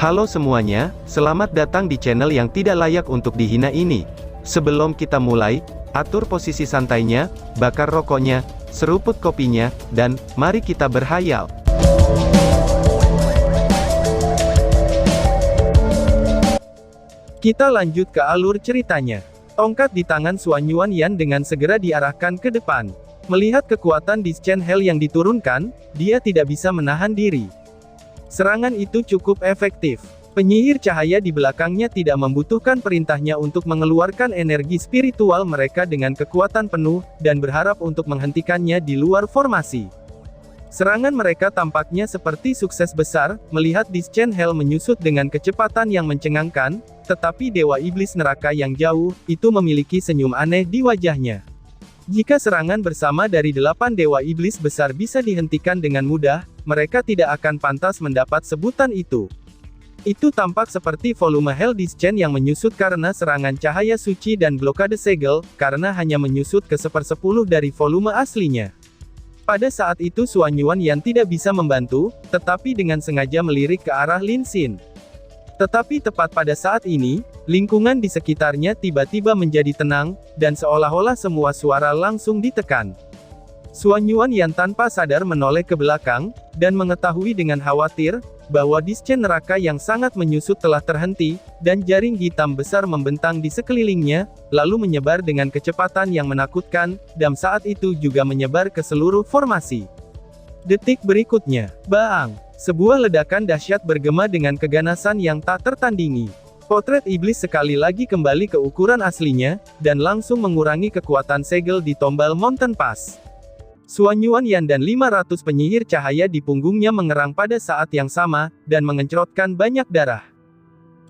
Halo semuanya, selamat datang di channel yang tidak layak untuk dihina ini. Sebelum kita mulai, atur posisi santainya, bakar rokoknya, seruput kopinya, dan mari kita berhayal. Kita lanjut ke alur ceritanya. Tongkat di tangan Xuan Yuanyan dengan segera diarahkan ke depan. Melihat kekuatan Discharge Hell yang diturunkan, dia tidak bisa menahan diri. Serangan itu cukup efektif. Penyihir cahaya di belakangnya tidak membutuhkan perintahnya untuk mengeluarkan energi spiritual mereka dengan kekuatan penuh, dan berharap untuk menghentikannya di luar formasi. Serangan mereka tampaknya seperti sukses besar, melihat Discharge Hell menyusut dengan kecepatan yang mencengangkan, tetapi Dewa Iblis Neraka yang jauh, itu memiliki senyum aneh di wajahnya. Jika serangan bersama dari 8 Dewa Iblis besar bisa dihentikan dengan mudah, mereka tidak akan pantas mendapat sebutan itu. Itu tampak seperti volume Hell Discharge yang menyusut karena serangan cahaya suci dan blokade segel, karena hanya menyusut ke 1/10 dari volume aslinya. Pada saat itu Xuan Yuanyan tidak bisa membantu, tetapi dengan sengaja melirik ke arah Lin Xin. Tetapi tepat pada saat ini, lingkungan di sekitarnya tiba-tiba menjadi tenang, dan seolah-olah semua suara langsung ditekan. Xuan Yuanyan tanpa sadar menoleh ke belakang, dan mengetahui dengan khawatir, bahwa Discharge neraka yang sangat menyusut telah terhenti, dan jaring hitam besar membentang di sekelilingnya, lalu menyebar dengan kecepatan yang menakutkan, dan saat itu juga menyebar ke seluruh formasi. Detik berikutnya, bang! Sebuah ledakan dahsyat bergema dengan keganasan yang tak tertandingi. Potret iblis sekali lagi kembali ke ukuran aslinya, dan langsung mengurangi kekuatan segel di tombal Mountain Pass. Xuan Yuanyan dan 500 penyihir cahaya di punggungnya mengerang pada saat yang sama, dan mengencrotkan banyak darah.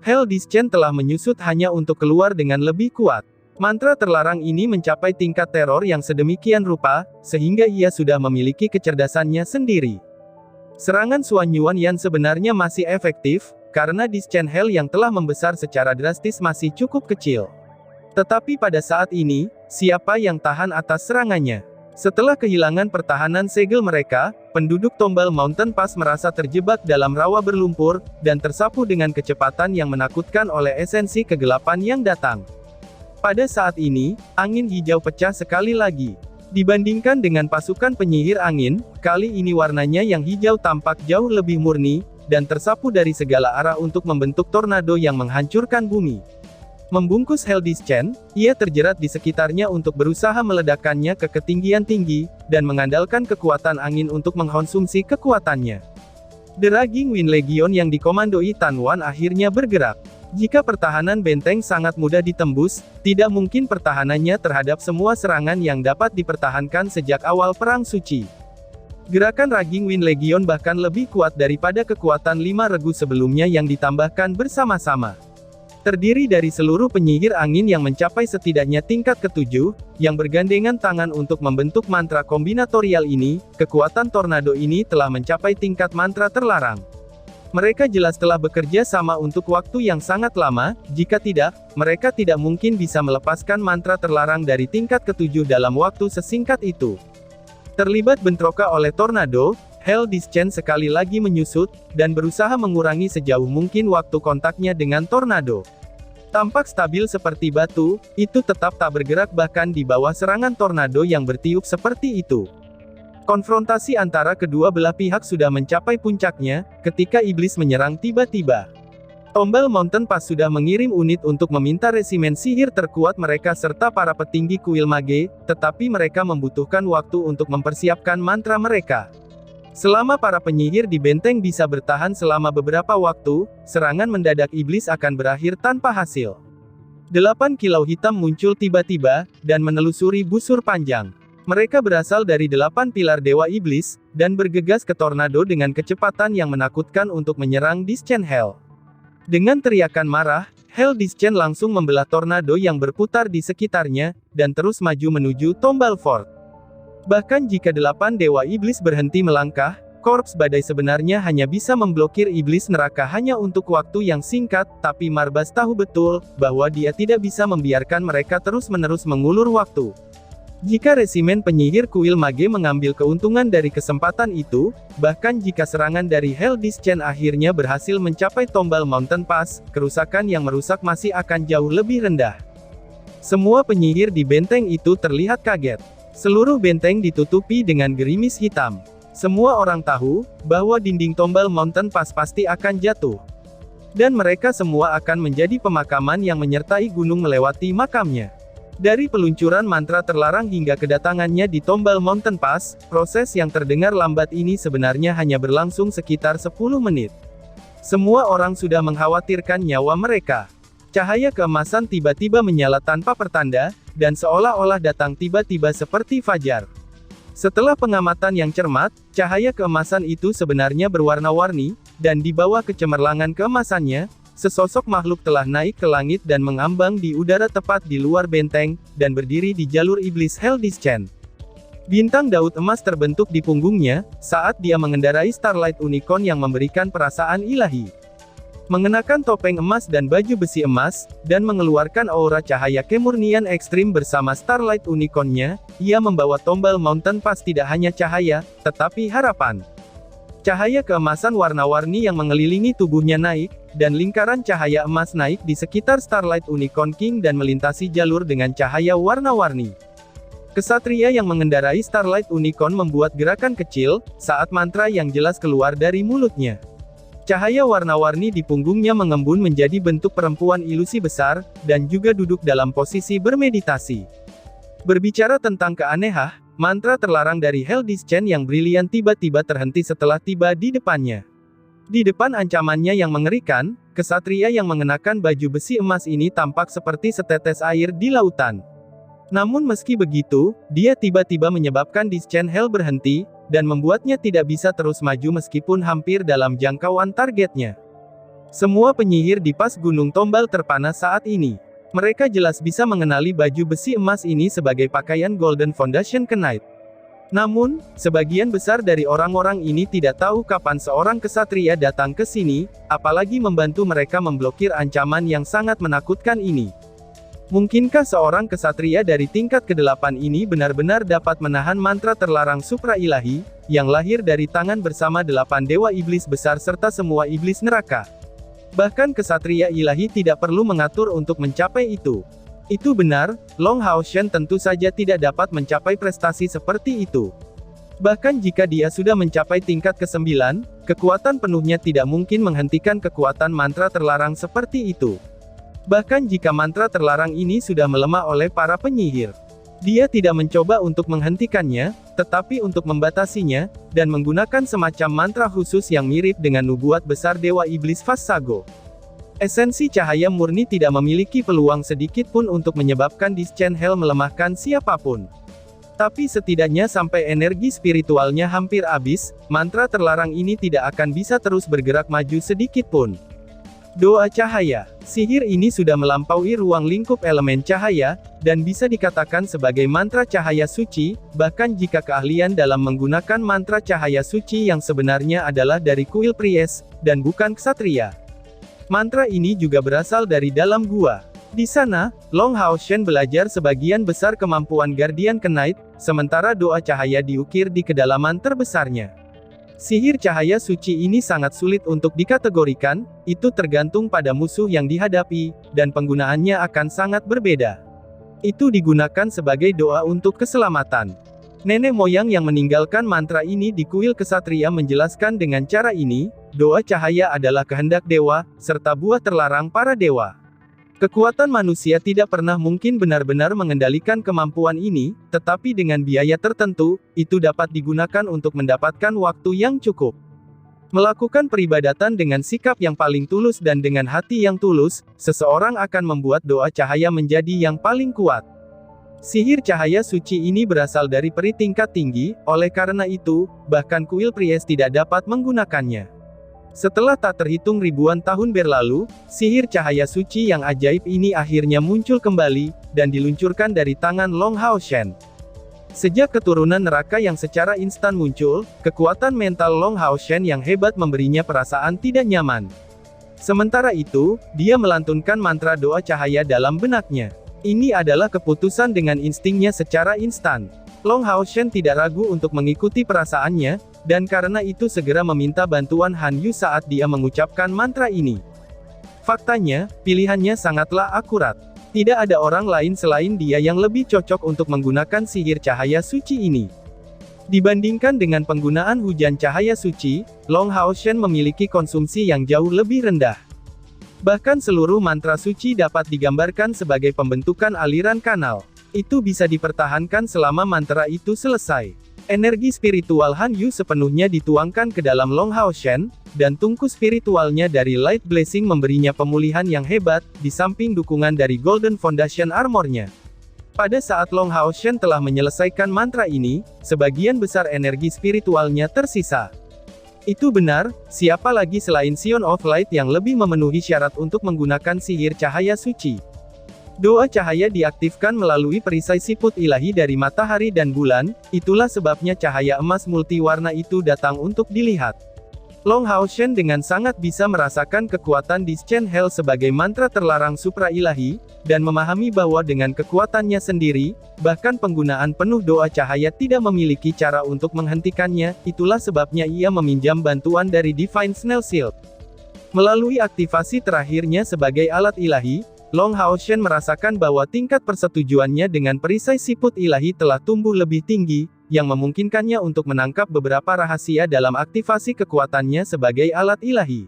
Hell Discharge telah menyusut hanya untuk keluar dengan lebih kuat. Mantra terlarang ini mencapai tingkat teror yang sedemikian rupa, sehingga ia sudah memiliki kecerdasannya sendiri. Serangan Xuan Yuanyan sebenarnya masih efektif, karena Discharge Hell yang telah membesar secara drastis masih cukup kecil. Tetapi pada saat ini, siapa yang tahan atas serangannya? Setelah kehilangan pertahanan segel mereka, penduduk tombal Mountain Pass merasa terjebak dalam rawa berlumpur, dan tersapu dengan kecepatan yang menakutkan oleh esensi kegelapan yang datang. Pada saat ini, angin hijau pecah sekali lagi. Dibandingkan dengan pasukan penyihir angin, kali ini warnanya yang hijau tampak jauh lebih murni, dan tersapu dari segala arah untuk membentuk tornado yang menghancurkan bumi. Membungkus Hell Discharge, ia terjerat di sekitarnya untuk berusaha meledakkannya ke ketinggian tinggi, dan mengandalkan kekuatan angin untuk mengkonsumsi kekuatannya. The Raging Wind Legion yang dikomandoi Tan Wan akhirnya bergerak. Jika pertahanan benteng sangat mudah ditembus, tidak mungkin pertahanannya terhadap semua serangan yang dapat dipertahankan sejak awal Perang Suci. Gerakan Raging Wind Legion bahkan lebih kuat daripada kekuatan 5 regu sebelumnya yang ditambahkan bersama-sama. Terdiri dari seluruh penyihir angin yang mencapai setidaknya tingkat ke-7, yang bergandengan tangan untuk membentuk mantra kombinatorial ini, kekuatan tornado ini telah mencapai tingkat mantra terlarang. Mereka jelas telah bekerja sama untuk waktu yang sangat lama, jika tidak, mereka tidak mungkin bisa melepaskan mantra terlarang dari tingkat ke-7 dalam waktu sesingkat itu. Terlibat bentroka oleh tornado, Hell Discharge sekali lagi menyusut, dan berusaha mengurangi sejauh mungkin waktu kontaknya dengan tornado. Tampak stabil seperti batu, itu tetap tak bergerak bahkan di bawah serangan tornado yang bertiup seperti itu. Konfrontasi antara kedua belah pihak sudah mencapai puncaknya, ketika iblis menyerang tiba-tiba. Tombal Mountain Pass sudah mengirim unit untuk meminta resimen sihir terkuat mereka serta para petinggi kuil mage, tetapi mereka membutuhkan waktu untuk mempersiapkan mantra mereka. Selama para penyihir di benteng bisa bertahan selama beberapa waktu, serangan mendadak iblis akan berakhir tanpa hasil. 8 kilau hitam muncul tiba-tiba, dan menelusuri busur panjang. Mereka berasal dari 8 pilar Dewa Iblis, dan bergegas ke tornado dengan kecepatan yang menakutkan untuk menyerang Discharge Hell. Dengan teriakan marah, Hell Discharge langsung membelah tornado yang berputar di sekitarnya, dan terus maju menuju tombal fort. Bahkan jika 8 Dewa Iblis berhenti melangkah, korps badai sebenarnya hanya bisa memblokir iblis neraka hanya untuk waktu yang singkat, tapi Marbas tahu betul, bahwa dia tidak bisa membiarkan mereka terus-menerus mengulur waktu. Jika resimen penyihir kuil mage mengambil keuntungan dari kesempatan itu, bahkan jika serangan dari Helldist Chain akhirnya berhasil mencapai Tombal Mountain Pass, kerusakan yang merusak masih akan jauh lebih rendah. Semua penyihir di benteng itu terlihat kaget. Seluruh benteng ditutupi dengan gerimis hitam. Semua orang tahu bahwa dinding Tombal Mountain Pass pasti akan jatuh. Dan mereka semua akan menjadi pemakaman yang menyertai gunung melewati makamnya. Dari peluncuran mantra terlarang hingga kedatangannya di Tombal Mountain Pass, proses yang terdengar lambat ini sebenarnya hanya berlangsung sekitar 10 menit. Semua orang sudah mengkhawatirkan nyawa mereka. Cahaya keemasan tiba-tiba menyala tanpa pertanda, dan seolah-olah datang tiba-tiba seperti fajar. Setelah pengamatan yang cermat, cahaya keemasan itu sebenarnya berwarna-warni, dan di bawah kecemerlangan keemasannya, sesosok makhluk telah naik ke langit dan mengambang di udara tepat di luar benteng, dan berdiri di jalur iblis Helldist Chain. Bintang Daud emas terbentuk di punggungnya, saat dia mengendarai Starlight Unicorn yang memberikan perasaan ilahi. Mengenakan topeng emas dan baju besi emas, dan mengeluarkan aura cahaya kemurnian ekstrim bersama Starlight Unicorn-nya, ia membawa Tombal Mountain Pass tidak hanya cahaya, tetapi harapan. Cahaya keemasan warna-warni yang mengelilingi tubuhnya naik, dan lingkaran cahaya emas naik di sekitar Starlight Unicorn King dan melintasi jalur dengan cahaya warna-warni. Kesatria yang mengendarai Starlight Unicorn membuat gerakan kecil, saat mantra yang jelas keluar dari mulutnya. Cahaya warna-warni di punggungnya mengembun menjadi bentuk perempuan ilusi besar, dan juga duduk dalam posisi bermeditasi. Berbicara tentang keanehan, mantra terlarang dari Helldist Chain yang brilian tiba-tiba terhenti setelah tiba di depannya. Di depan ancamannya yang mengerikan, kesatria yang mengenakan baju besi emas ini tampak seperti setetes air di lautan. Namun meski begitu, dia tiba-tiba menyebabkan Dist Chain Hell berhenti, dan membuatnya tidak bisa terus maju meskipun hampir dalam jangkauan targetnya. Semua penyihir di pas Gunung Tombal terpana saat ini. Mereka jelas bisa mengenali baju besi emas ini sebagai pakaian Golden Foundation Knight. Namun, sebagian besar dari orang-orang ini tidak tahu kapan seorang kesatria datang ke sini, apalagi membantu mereka memblokir ancaman yang sangat menakutkan ini. Mungkinkah seorang kesatria dari tingkat ke-8 ini benar-benar dapat menahan mantra terlarang supra ilahi, yang lahir dari tangan bersama 8 dewa iblis besar serta semua iblis neraka? Bahkan kesatria ilahi tidak perlu mengatur untuk mencapai itu. Itu benar, Long Hao Shen tentu saja tidak dapat mencapai prestasi seperti itu. Bahkan jika dia sudah mencapai tingkat ke-9, kekuatan penuhnya tidak mungkin menghentikan kekuatan mantra terlarang seperti itu. Bahkan jika mantra terlarang ini sudah melemah oleh para penyihir, dia tidak mencoba untuk menghentikannya, tetapi untuk membatasinya, dan menggunakan semacam mantra khusus yang mirip dengan nubuat besar Dewa Iblis Vassago. Esensi cahaya murni tidak memiliki peluang sedikit pun untuk menyebabkan Dist Chain Hell melemahkan siapapun. Tapi setidaknya sampai energi spiritualnya hampir habis, mantra terlarang ini tidak akan bisa terus bergerak maju sedikit pun. Doa cahaya. Sihir ini sudah melampaui ruang lingkup elemen cahaya, dan bisa dikatakan sebagai mantra cahaya suci, bahkan jika keahlian dalam menggunakan mantra cahaya suci yang sebenarnya adalah dari kuil Priest, dan bukan ksatria. Mantra ini juga berasal dari dalam gua. Di sana, Long Hao Shen belajar sebagian besar kemampuan Guardian Knight, sementara doa cahaya diukir di kedalaman terbesarnya. Sihir cahaya suci ini sangat sulit untuk dikategorikan, itu tergantung pada musuh yang dihadapi, dan penggunaannya akan sangat berbeda. Itu digunakan sebagai doa untuk keselamatan. Nenek moyang yang meninggalkan mantra ini di kuil kesatria menjelaskan dengan cara ini, doa cahaya adalah kehendak dewa, serta buah terlarang para dewa. Kekuatan manusia tidak pernah mungkin benar-benar mengendalikan kemampuan ini, tetapi dengan biaya tertentu, itu dapat digunakan untuk mendapatkan waktu yang cukup. Melakukan peribadatan dengan sikap yang paling tulus dan dengan hati yang tulus, seseorang akan membuat doa cahaya menjadi yang paling kuat. Sihir cahaya suci ini berasal dari peri tingkat tinggi, oleh karena itu, bahkan kuil Priest tidak dapat menggunakannya. Setelah tak terhitung ribuan tahun berlalu, sihir cahaya suci yang ajaib ini akhirnya muncul kembali, dan diluncurkan dari tangan Long Hao Shen. Sejak keturunan neraka yang secara instan muncul, kekuatan mental Long Hao Shen yang hebat memberinya perasaan tidak nyaman. Sementara itu, dia melantunkan mantra doa cahaya dalam benaknya. Ini adalah keputusan dengan instingnya secara instan. Long Haoshen tidak ragu untuk mengikuti perasaannya, dan karena itu segera meminta bantuan Han Yu saat dia mengucapkan mantra ini. Faktanya, pilihannya sangatlah akurat. Tidak ada orang lain selain dia yang lebih cocok untuk menggunakan sihir cahaya suci ini. Dibandingkan dengan penggunaan hujan cahaya suci, Long Haoshen memiliki konsumsi yang jauh lebih rendah. Bahkan seluruh mantra suci dapat digambarkan sebagai pembentukan aliran kanal. Itu bisa dipertahankan selama mantra itu selesai. Energi spiritual Han Yu sepenuhnya dituangkan ke dalam Long Haoshen, dan tungku spiritualnya dari Light Blessing memberinya pemulihan yang hebat, di samping dukungan dari Golden Foundation Armor-nya. Pada saat Long Haoshen telah menyelesaikan mantra ini, sebagian besar energi spiritualnya tersisa. Itu benar, siapa lagi selain Sion of Light yang lebih memenuhi syarat untuk menggunakan sihir cahaya suci. Doa cahaya diaktifkan melalui perisai siput ilahi dari matahari dan bulan, itulah sebabnya cahaya emas multiwarna itu datang untuk dilihat. Long Haoshen dengan sangat bisa merasakan kekuatan Discharge Hell sebagai mantra terlarang supra ilahi, dan memahami bahwa dengan kekuatannya sendiri, bahkan penggunaan penuh doa cahaya tidak memiliki cara untuk menghentikannya, itulah sebabnya ia meminjam bantuan dari Divine Snail Shield. Melalui aktivasi terakhirnya sebagai alat ilahi, Long Haoshen merasakan bahwa tingkat persetujuannya dengan perisai siput ilahi telah tumbuh lebih tinggi, yang memungkinkannya untuk menangkap beberapa rahasia dalam aktivasi kekuatannya sebagai alat ilahi.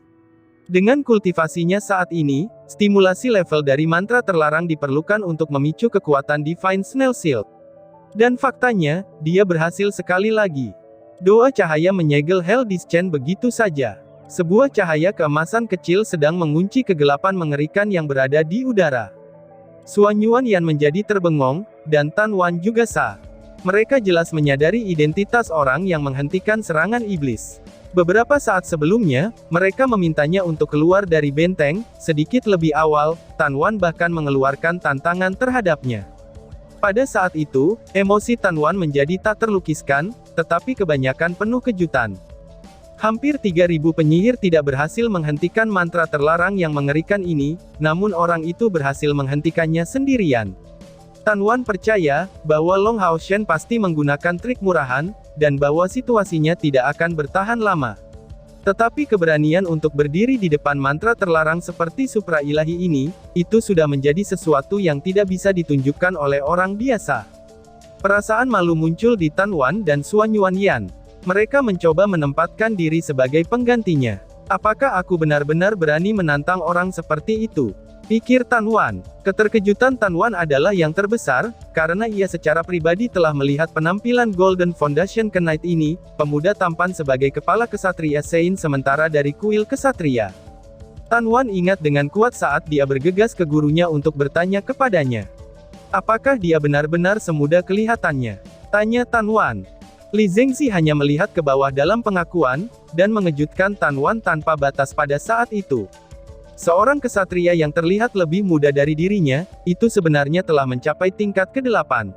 Dengan kultivasinya saat ini, stimulasi level dari mantra terlarang diperlukan untuk memicu kekuatan Divine Snail Shield. Dan faktanya, dia berhasil sekali lagi. Doa cahaya menyegel Hell Discharge begitu saja. Sebuah cahaya keemasan kecil sedang mengunci kegelapan mengerikan yang berada di udara. Suan Yuan Yan menjadi terbengong, dan Tan Wan juga sah. Mereka jelas menyadari identitas orang yang menghentikan serangan iblis. Beberapa saat sebelumnya, mereka memintanya untuk keluar dari benteng. Sedikit lebih awal, Tan Wan bahkan mengeluarkan tantangan terhadapnya. Pada saat itu, emosi Tan Wan menjadi tak terlukiskan, tetapi kebanyakan penuh kejutan. Hampir 3.000 penyihir tidak berhasil menghentikan mantra terlarang yang mengerikan ini, namun orang itu berhasil menghentikannya sendirian. Tan Wan percaya bahwa Long Haoshen pasti menggunakan trik murahan, dan bahwa situasinya tidak akan bertahan lama. Tetapi keberanian untuk berdiri di depan mantra terlarang seperti supra ilahi ini, itu sudah menjadi sesuatu yang tidak bisa ditunjukkan oleh orang biasa. Perasaan malu muncul di Tan Wan dan Suan Yuan Yan. Mereka mencoba menempatkan diri sebagai penggantinya. Apakah aku benar-benar berani menantang orang seperti itu? Pikir Tan Wan. Keterkejutan Tan Wan adalah yang terbesar, karena ia secara pribadi telah melihat penampilan Golden Foundation Knight ini, pemuda tampan sebagai kepala kesatria Sein sementara dari kuil kesatria. Tan Wan ingat dengan kuat saat dia bergegas ke gurunya untuk bertanya kepadanya. Apakah dia benar-benar semudah kelihatannya? Tanya Tan Wan. Li Zengzi hanya melihat ke bawah dalam pengakuan, dan mengejutkan Tan Wan tanpa batas pada saat itu. Seorang kesatria yang terlihat lebih muda dari dirinya, itu sebenarnya telah mencapai tingkat ke-8.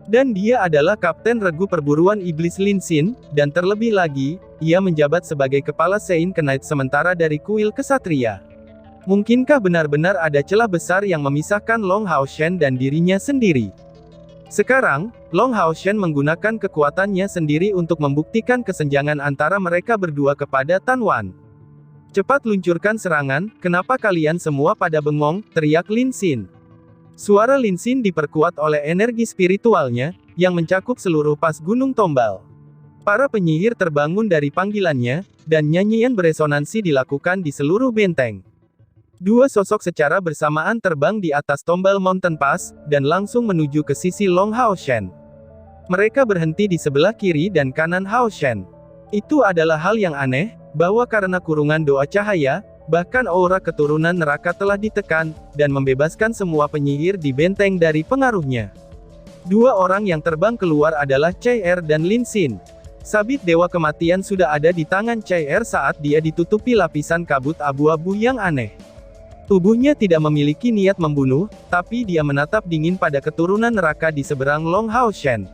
Dan dia adalah Kapten Regu Perburuan Iblis Lin Xin, dan terlebih lagi, ia menjabat sebagai kepala Sein Knight sementara dari kuil kesatria. Mungkinkah benar-benar ada celah besar yang memisahkan Long Haoshen dan dirinya sendiri? Sekarang, Long Haoshen menggunakan kekuatannya sendiri untuk membuktikan kesenjangan antara mereka berdua kepada Tan Wan. Cepat luncurkan serangan, kenapa kalian semua pada bengong, teriak Lin Xin. Suara Lin Xin diperkuat oleh energi spiritualnya, yang mencakup seluruh pas gunung tombal. Para penyihir terbangun dari panggilannya, dan nyanyian beresonansi dilakukan di seluruh benteng. Dua sosok secara bersamaan terbang di atas tombal Mountain Pass, dan langsung menuju ke sisi Long Haoshen. Mereka berhenti di sebelah kiri dan kanan Haoshen. Itu adalah hal yang aneh, bahwa karena kurungan doa cahaya, bahkan aura keturunan neraka telah ditekan, dan membebaskan semua penyihir di benteng dari pengaruhnya. Dua orang yang terbang keluar adalah Chai Er dan Lin Xin. Sabit Dewa Kematian sudah ada di tangan Chai Er saat dia ditutupi lapisan kabut abu-abu yang aneh. Tubuhnya tidak memiliki niat membunuh, tapi dia menatap dingin pada keturunan neraka di seberang Long Haoshen.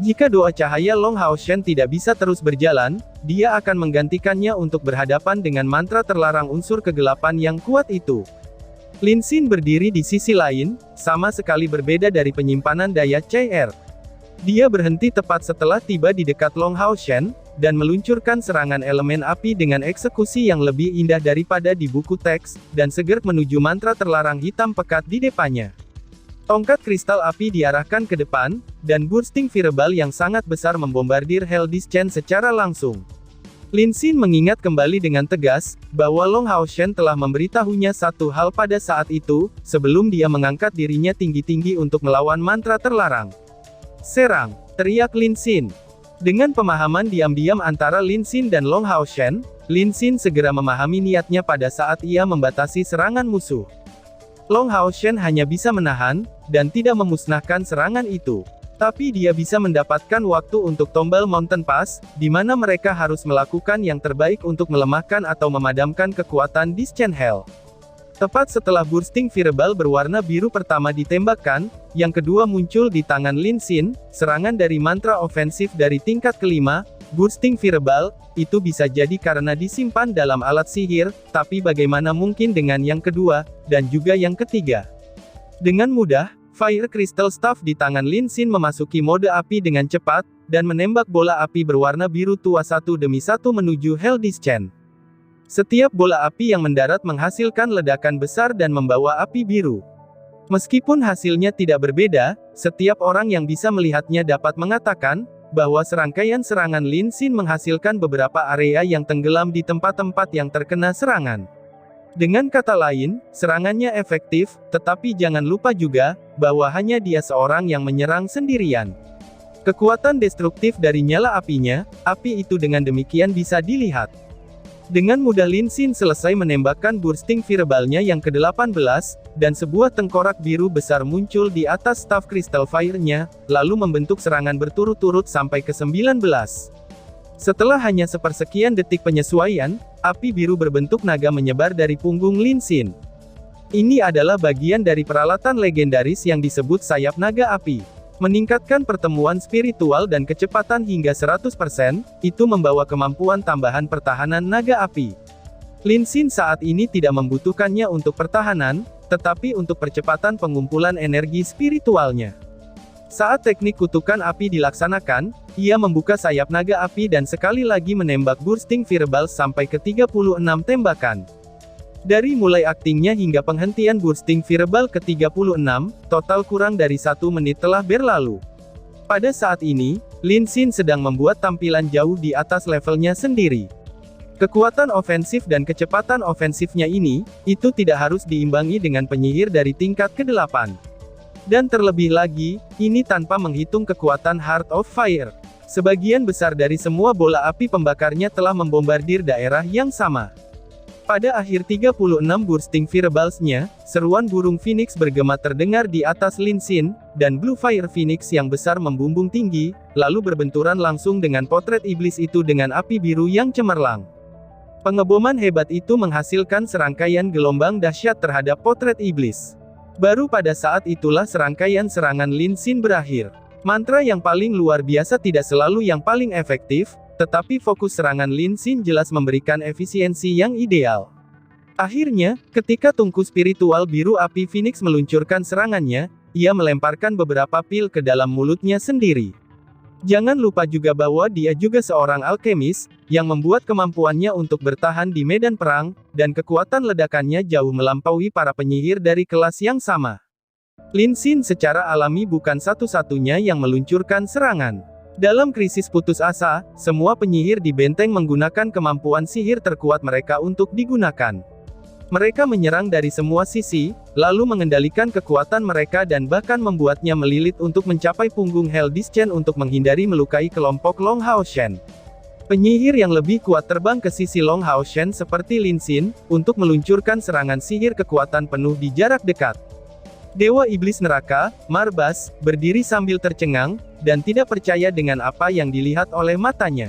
Jika doa cahaya Long Haoshen tidak bisa terus berjalan, dia akan menggantikannya untuk berhadapan dengan mantra terlarang unsur kegelapan yang kuat itu. Lin Xin berdiri di sisi lain, sama sekali berbeda dari penyimpanan daya CR. Dia berhenti tepat setelah tiba di dekat Long Hao Shen, dan meluncurkan serangan elemen api dengan eksekusi yang lebih indah daripada di buku teks, dan segera menuju mantra terlarang hitam pekat di depannya. Tongkat kristal api diarahkan ke depan, dan bursting fireball yang sangat besar membombardir Hell Discharge secara langsung. Lin Xin mengingat kembali dengan tegas, bahwa Long Hao Shen telah memberitahunya satu hal pada saat itu, sebelum dia mengangkat dirinya tinggi-tinggi untuk melawan mantra terlarang. "Serang!" teriak Lin Xin. Dengan pemahaman diam-diam antara Lin Xin dan Long Hao Shen, Lin Xin segera memahami niatnya pada saat ia membatasi serangan musuh. Long Hao Shen hanya bisa menahan, dan tidak memusnahkan serangan itu. Tapi dia bisa mendapatkan waktu untuk tombal Mountain Pass, di mana mereka harus melakukan yang terbaik untuk melemahkan atau memadamkan kekuatan Discharge Hell. Tepat setelah bursting fireball berwarna biru pertama ditembakkan, yang kedua muncul di tangan Lin Xin, serangan dari mantra ofensif dari tingkat kelima, bursting fireball, itu bisa jadi karena disimpan dalam alat sihir, tapi bagaimana mungkin dengan yang kedua, dan juga yang ketiga? Dengan mudah, Fire Crystal Staff di tangan Lin Xin memasuki mode api dengan cepat, dan menembak bola api berwarna biru tua satu demi satu menuju Hell Discharge. Setiap bola api yang mendarat menghasilkan ledakan besar dan membawa api biru. Meskipun hasilnya tidak berbeda, setiap orang yang bisa melihatnya dapat mengatakan, bahwa serangkaian serangan Lin Xin menghasilkan beberapa area yang tenggelam di tempat-tempat yang terkena serangan. Dengan kata lain, serangannya efektif, tetapi jangan lupa juga, bahwa hanya dia seorang yang menyerang sendirian. Kekuatan destruktif dari nyala apinya, api itu dengan demikian bisa dilihat. Dengan mudah Lin Xin selesai menembakkan bursting fireball-nya yang ke-18, dan sebuah tengkorak biru besar muncul di atas staff Crystal Fire-nya, lalu membentuk serangan berturut-turut sampai ke-19. Setelah hanya sepersekian detik penyesuaian, api biru berbentuk naga menyebar dari punggung Lin Xin. Ini adalah bagian dari peralatan legendaris yang disebut sayap naga api. Meningkatkan pertemuan spiritual dan kecepatan hingga 100%, itu membawa kemampuan tambahan pertahanan naga api. Lin Xin saat ini tidak membutuhkannya untuk pertahanan, tetapi untuk percepatan pengumpulan energi spiritualnya. Saat teknik kutukan api dilaksanakan, ia membuka sayap naga api dan sekali lagi menembak bursting fireball sampai ke 36 tembakan. Dari mulai aktingnya hingga penghentian bursting fireball ke 36, total kurang dari 1 menit telah berlalu. Pada saat ini, Lin Xin sedang membuat tampilan jauh di atas levelnya sendiri. Kekuatan ofensif dan kecepatan ofensifnya ini, itu tidak harus diimbangi dengan penyihir dari tingkat ke-8. Dan terlebih lagi, ini tanpa menghitung kekuatan Heart of Fire. Sebagian besar dari semua bola api pembakarnya telah membombardir daerah yang sama. Pada akhir 36 bursting fireballs-nya, seruan burung Phoenix bergema terdengar di atas Lin Xin, dan Blue Fire Phoenix yang besar membumbung tinggi, lalu berbenturan langsung dengan potret iblis itu dengan api biru yang cemerlang. Pengeboman hebat itu menghasilkan serangkaian gelombang dahsyat terhadap potret iblis. Baru pada saat itulah serangkaian serangan Lin Xin berakhir. Mantra yang paling luar biasa tidak selalu yang paling efektif, tetapi fokus serangan Lin Xin jelas memberikan efisiensi yang ideal. Akhirnya, ketika tungku spiritual biru api Phoenix meluncurkan serangannya, ia melemparkan beberapa pil ke dalam mulutnya sendiri. Jangan lupa juga bahwa dia juga seorang alkemis, yang membuat kemampuannya untuk bertahan di medan perang, dan kekuatan ledakannya jauh melampaui para penyihir dari kelas yang sama. Lin Xin secara alami bukan satu-satunya yang meluncurkan serangan. Dalam krisis putus asa, semua penyihir di benteng menggunakan kemampuan sihir terkuat mereka untuk digunakan. Mereka menyerang dari semua sisi, lalu mengendalikan kekuatan mereka dan bahkan membuatnya melilit untuk mencapai punggung Hell Discharge untuk menghindari melukai kelompok Long Hao Shen. Penyihir yang lebih kuat terbang ke sisi Long Hao Shen seperti Lin Xin, untuk meluncurkan serangan sihir kekuatan penuh di jarak dekat. Dewa Iblis Neraka, Marbas, berdiri sambil tercengang, dan tidak percaya dengan apa yang dilihat oleh matanya.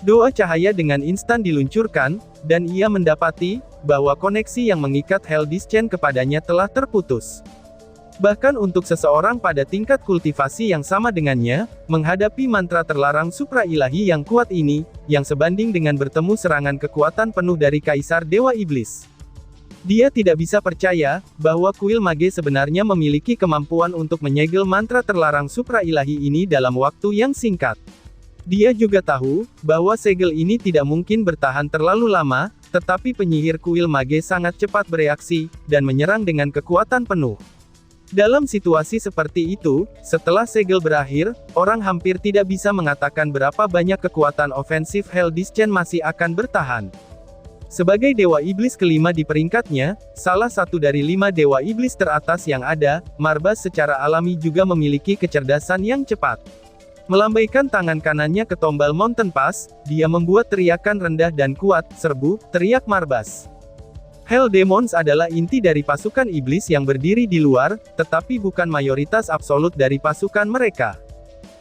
Doa cahaya dengan instan diluncurkan, dan ia mendapati, bahwa koneksi yang mengikat Hell Discharge kepadanya telah terputus. Bahkan untuk seseorang pada tingkat kultivasi yang sama dengannya, menghadapi mantra terlarang supra ilahi yang kuat ini, yang sebanding dengan bertemu serangan kekuatan penuh dari Kaisar Dewa Iblis. Dia tidak bisa percaya, bahwa kuil mage sebenarnya memiliki kemampuan untuk menyegel mantra terlarang supra ilahi ini dalam waktu yang singkat. Dia juga tahu, bahwa segel ini tidak mungkin bertahan terlalu lama, tetapi penyihir kuil mage sangat cepat bereaksi, dan menyerang dengan kekuatan penuh. Dalam situasi seperti itu, setelah segel berakhir, orang hampir tidak bisa mengatakan berapa banyak kekuatan ofensif Hell Discharge masih akan bertahan. Sebagai dewa iblis kelima di peringkatnya, salah satu dari 5 dewa iblis teratas yang ada, Marbas secara alami juga memiliki kecerdasan yang cepat. Melambaikan tangan kanannya ke tombal Mountain Pass, dia membuat teriakan rendah dan kuat, "Serbu!" teriak Marbas. Hell Demons adalah inti dari pasukan iblis yang berdiri di luar, tetapi bukan mayoritas absolut dari pasukan mereka.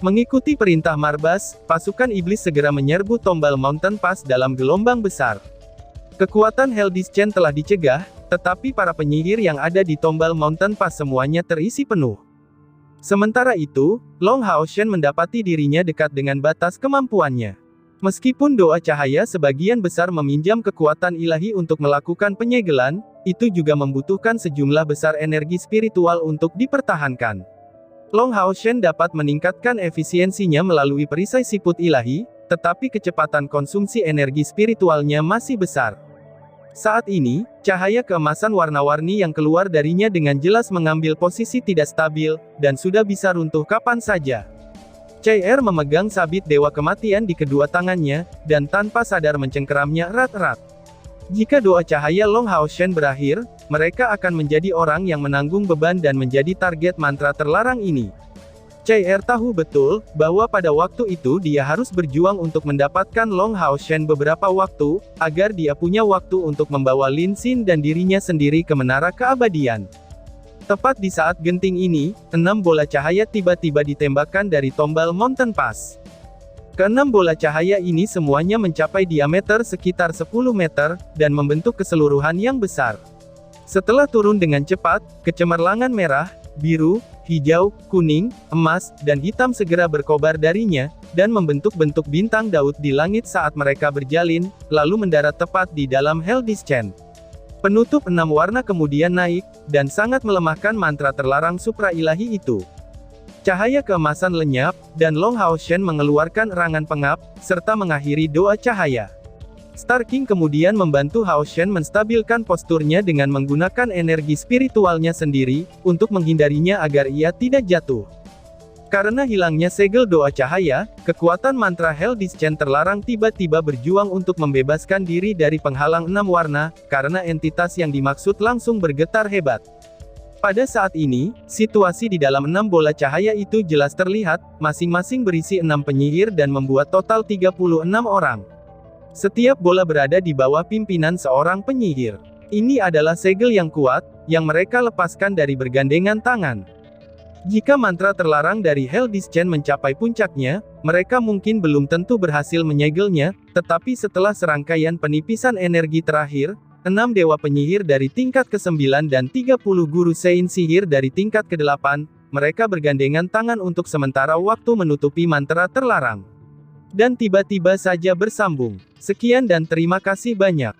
Mengikuti perintah Marbas, pasukan iblis segera menyerbu tombal Mountain Pass dalam gelombang besar. Kekuatan Hell Discharge telah dicegah, tetapi para penyihir yang ada di tombal Mountain Pass semuanya terisi penuh. Sementara itu, Long Hao Shen mendapati dirinya dekat dengan batas kemampuannya. Meskipun doa cahaya sebagian besar meminjam kekuatan ilahi untuk melakukan penyegelan, itu juga membutuhkan sejumlah besar energi spiritual untuk dipertahankan. Long Hao Shen dapat meningkatkan efisiensinya melalui perisai siput ilahi, tetapi kecepatan konsumsi energi spiritualnya masih besar. Saat ini, cahaya keemasan warna-warni yang keluar darinya dengan jelas mengambil posisi tidak stabil, dan sudah bisa runtuh kapan saja. CR memegang sabit Dewa Kematian di kedua tangannya, dan tanpa sadar mencengkeramnya erat-erat. Jika doa cahaya Long Hao Shen berakhir, mereka akan menjadi orang yang menanggung beban dan menjadi target mantra terlarang ini. CR tahu betul, bahwa pada waktu itu dia harus berjuang untuk mendapatkan Long Hao Shen beberapa waktu, agar dia punya waktu untuk membawa Lin Xin dan dirinya sendiri ke menara keabadian. Tepat di saat genting ini, 6 bola cahaya tiba-tiba ditembakkan dari tombal Mountain Pass. Keenam bola cahaya ini semuanya mencapai diameter sekitar 10 meter, dan membentuk keseluruhan yang besar. Setelah turun dengan cepat, kecemerlangan merah, biru, hijau, kuning, emas, dan hitam segera berkobar darinya, dan membentuk bentuk bintang Daud di langit saat mereka berjalin, lalu mendarat tepat di dalam Hell Discharge. Penutup 6 warna kemudian naik, dan sangat melemahkan mantra terlarang supra ilahi itu. Cahaya keemasan lenyap, dan Long Hao Shen mengeluarkan erangan pengap, serta mengakhiri doa cahaya. Star King kemudian membantu Hao Shen menstabilkan posturnya dengan menggunakan energi spiritualnya sendiri, untuk menghindarinya agar ia tidak jatuh. Karena hilangnya segel doa cahaya, kekuatan mantra Hell Discharge terlarang tiba-tiba berjuang untuk membebaskan diri dari penghalang 6 warna, karena entitas yang dimaksud langsung bergetar hebat. Pada saat ini, situasi di dalam 6 bola cahaya itu jelas terlihat, masing-masing berisi 6 penyihir dan membuat total 36 orang. Setiap bola berada di bawah pimpinan seorang penyihir. Ini adalah segel yang kuat, yang mereka lepaskan dari bergandengan tangan. Jika mantra terlarang dari Hell Discharge mencapai puncaknya, mereka mungkin belum tentu berhasil menyegelnya, tetapi setelah serangkaian penipisan energi terakhir, 6 dewa penyihir dari tingkat ke-9 dan 30 guru Sein sihir dari tingkat ke-8, mereka bergandengan tangan untuk sementara waktu menutupi mantra terlarang. Dan tiba-tiba saja bersambung. Sekian dan terima kasih banyak.